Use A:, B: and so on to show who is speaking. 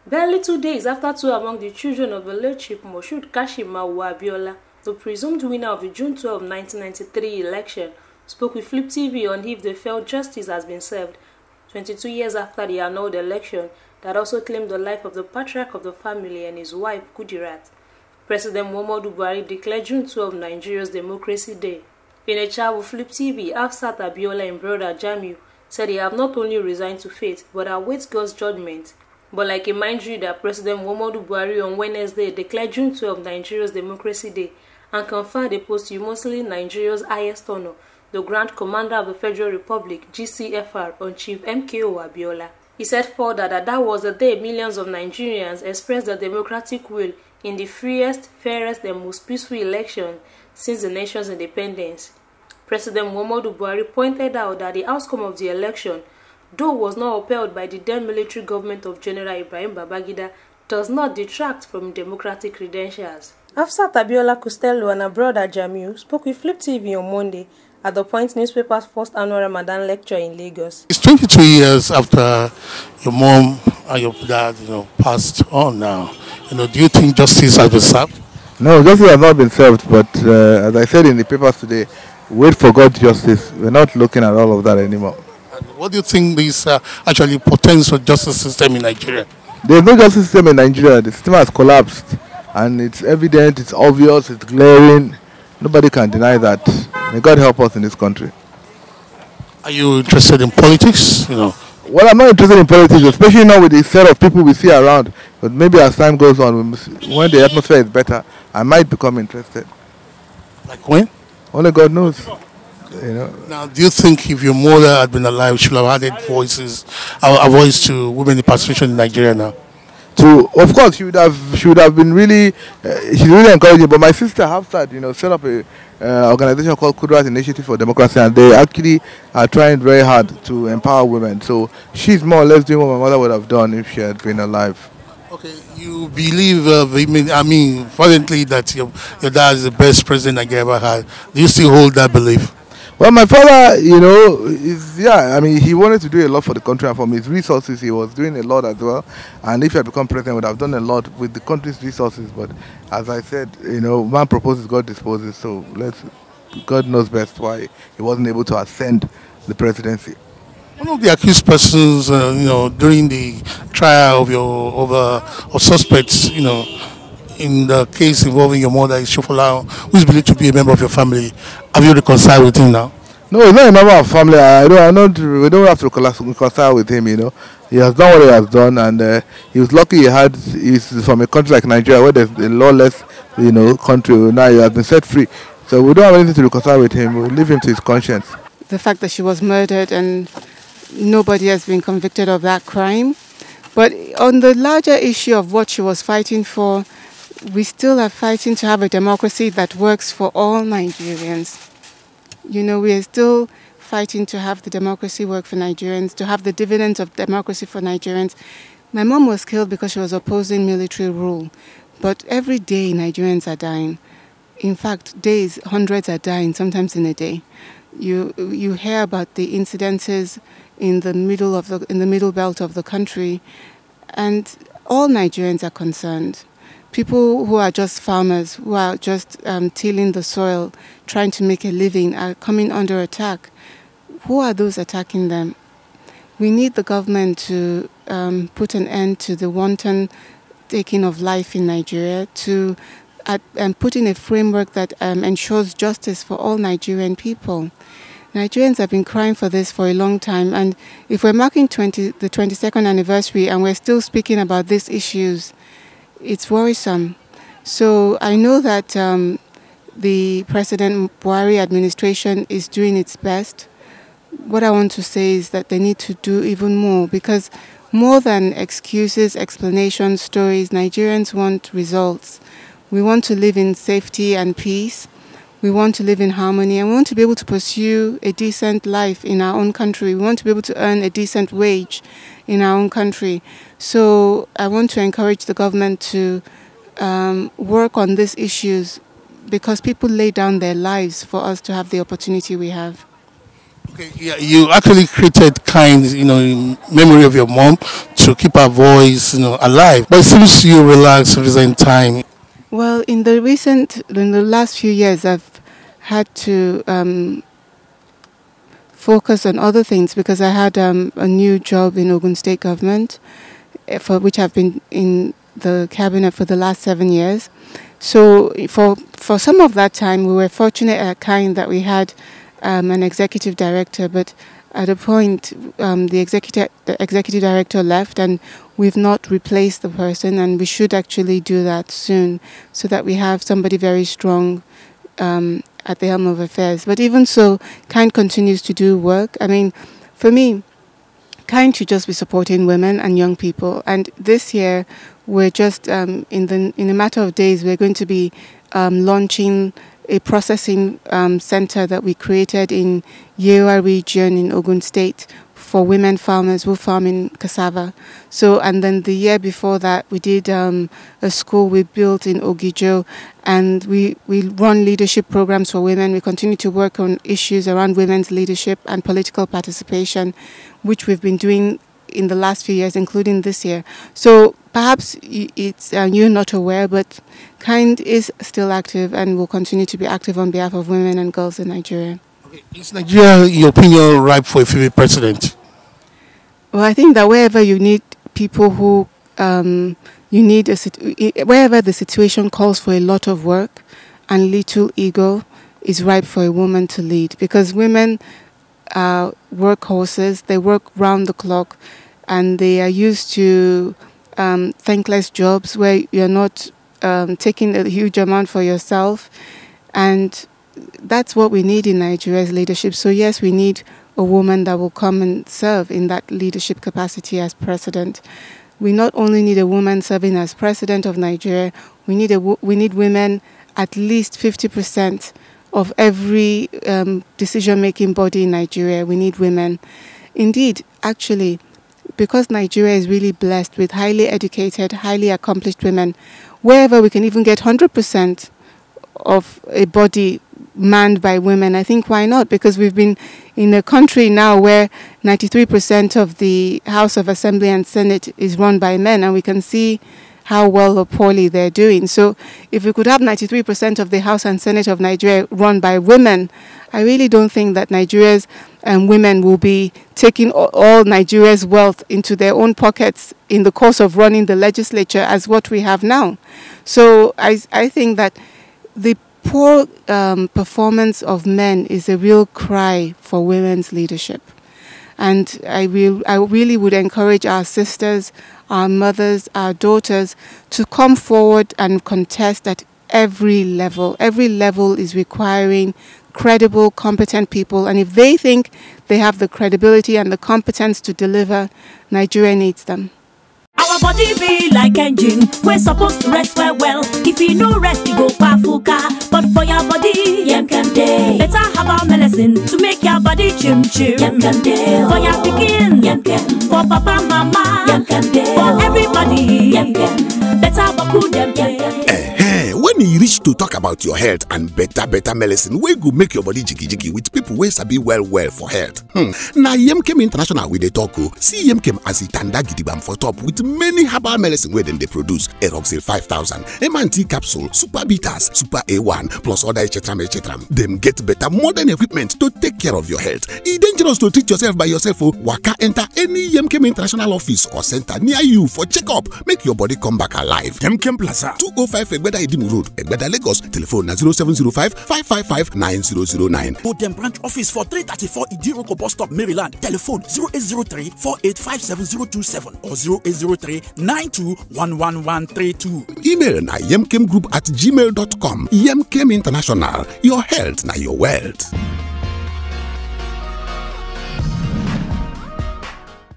A: Barely 2 days after two among the children of the late Chief Moshood Kashimawo Abiola, the presumed winner of the June 12, 1993 election, spoke with Flip TV on if they felt justice has been served, 22 years after the annulled election that also claimed the life of the patriarch of the family and his wife, Kudirat. President Muhammadu Buhari declared June 12 Nigeria's Democracy Day. In a chat with Flip TV, Hafsat Abiola and brother Jamiu said they have not only resigned to fate but await God's judgment. But like a mind reader, President Muhammadu Buhari on Wednesday declared June 12 Nigeria's Democracy Day and conferred a posthumously Nigeria's highest honor, the Grand Commander of the Federal Republic, GCFR, on Chief MKO Abiola. He said further that was the day millions of Nigerians expressed their democratic will in the freest, fairest and most peaceful election since the nation's independence. President Muhammadu Buhari pointed out that the outcome of the election, though was not upheld by the then military government of General Ibrahim Babangida, does not detract from democratic credentials. Hafsat Abiola Costello and her brother Jamiu spoke with Flip TV on Monday at the Point newspaper's first annual Ramadan lecture in Lagos.
B: It's 22 years after your mom and your dad, passed on now. Do you think justice has been served?
C: No, justice has not been served, but as I said in the papers today, wait for God's justice. We're not looking at all of that anymore.
B: And what do you think this actually portends for the justice system in Nigeria?
C: There's no justice system in Nigeria. The system has collapsed, and it's evident, it's obvious, it's glaring. Nobody can deny that. May God help us in this country.
B: Are you interested in politics?
C: Well, I'm not interested in politics, especially now with the set of people we see around. But maybe as time goes on, when the atmosphere is better, I might become interested.
B: Like when?
C: Only God knows.
B: Now, do you think if your mother had been alive, she would have added a voice to women in participation in Nigeria now?
C: Of course, she would have been really, she's really encouraging. But my sister Hafsat, set up a organization called Kudirat Initiative for Democracy, and they actually are trying very hard to empower women. So she's more or less doing what my mother would have done if she had been alive.
B: Okay, you believe, fervently that your dad is the best president Nigeria ever had. Do you still hold that belief?
C: Well, my father, he wanted to do a lot for the country, and from his resources, he was doing a lot as well. And if he had become president, he would have done a lot with the country's resources. But as I said, man proposes, God disposes. So God knows best why he wasn't able to ascend the presidency.
B: One of the accused persons, during the trial of suspects, in the case involving your mother is Shofola, who is believed to be a member of your family. Have you reconciled with him now?
C: No, he's not a member of family. We don't have to reconcile with him. He has done what he has done, and he was lucky. He's from a country like Nigeria, where there's a lawless, country. Now he has been set free, so we don't have anything to reconcile with him. We'll leave him to his conscience.
D: The fact that she was murdered and nobody has been convicted of that crime, but on the larger issue of what she was fighting for, we still are fighting to have a democracy that works for all Nigerians. We are still fighting to have the democracy work for Nigerians, to have the dividends of democracy for Nigerians. My mom was killed because she was opposing military rule. But every day Nigerians are dying. In fact, days, hundreds are dying, sometimes in a day. You hear about the incidences in the middle belt of the country, and all Nigerians are concerned. People who are just farmers, who are just tilling the soil, trying to make a living, are coming under attack. Who are those attacking them? We need the government to put an end to the wanton taking of life in Nigeria, and put in a framework that ensures justice for all Nigerian people. Nigerians have been crying for this for a long time, and if we're marking the 22nd anniversary and we're still speaking about these issues, it's worrisome. So I know that the President Buhari administration is doing its best. What I want to say is that they need to do even more, because more than excuses, explanations, stories, Nigerians want results. We want to live in safety and peace. We want to live in harmony, and we want to be able to pursue a decent life in our own country. We want to be able to earn a decent wage in our own country. So I want to encourage the government to work on these issues, because people lay down their lives for us to have the opportunity we have.
B: Okay, yeah, you actually created Kind, in memory of your mom to keep her voice, alive. But it seems you relaxed recent time.
D: Well, in the last few years, I've had to focus on other things because I had a new job in Ogun State government, for which I've been in the cabinet for the last 7 years. So for some of that time, we were fortunate at Kind that we had an executive director, but at a point, the executive director left, and we've not replaced the person, and we should actually do that soon, so that we have somebody very strong at the helm of affairs. But even so, Kind continues to do work. I mean, for me, Kind should just be supporting women and young people. And this year, we're just in a matter of days, we're going to be launching a processing center that we created in Yewa region in Ogun State for women farmers who farm in cassava. So, and then the year before that, we did a school we built in Ogijo, and we run leadership programs for women. We continue to work on issues around women's leadership and political participation, which we've been doing in the last few years, including this year. So perhaps it's you're not aware, but Kind is still active and will continue to be active on behalf of women and girls in Nigeria.
B: Okay. Is Nigeria, in your opinion, ripe for a female president?
D: Well, I think that wherever you need people who wherever the situation calls for a lot of work and little ego, is ripe for a woman to lead, because women are workhorses. They work round the clock, and they are used to thankless jobs where you're not taking a huge amount for yourself, and that's what we need in Nigeria's leadership. So yes, we need a woman that will come and serve in that leadership capacity as president. We not only need a woman serving as president of Nigeria, we need women, at least 50% of every decision-making body in Nigeria. We need women. Indeed, actually, because Nigeria is really blessed with highly educated, highly accomplished women, wherever we can even get 100% of a body manned by women, I think why not? Because we've been in a country now where 93% of the House of Assembly and Senate is run by men, and we can see how well or poorly they're doing. So if we could have 93% of the House and Senate of Nigeria run by women, I really don't think that Nigeria's women will be taking all Nigeria's wealth into their own pockets in the course of running the legislature as what we have now. So I think that the poor performance of men is a real cry for women's leadership. And I really would encourage our sisters, our mothers, our daughters to come forward and contest at every level. Every level is requiring credible, competent people. And if they think they have the credibility and the competence to deliver, Nigeria needs them.
E: Our body be like engine, we're supposed to rest well. If you no rest, you go pafuka. But for your body, yem can day. Better have our medicine to make your body chim chim. Yem can day. For your pikin, yem can. For papa, mama, yem can day. For everybody, yem can. Better baku them
F: When you reach to talk about your health and better medicine, we go make your body jiggy with people who sabi well for health. Now Yemkem International with the talko. See Yemkem as it tanda gidibam for top with many herbal medicine where then they produce Eroxil 5000, MNT capsule, Super Bitters, Super A1, plus other etc. Them get better modern equipment to take care of your health. It's dangerous to treat yourself by yourself. Waka enter any Yemkem International office or center near you for checkup. Make your body come back alive. Yemkem Plaza, 205 Egbeda Idimu Road, Egbeda Lagos. Telephone 0705 555 9009.
G: Put them branch office for 334 Idiroko Bus Stop, Maryland. Telephone 0803 4857027 or 0803 921132.
F: Email na yemkemgroup@gmail.com. Yemkem International. Your health na your wealth.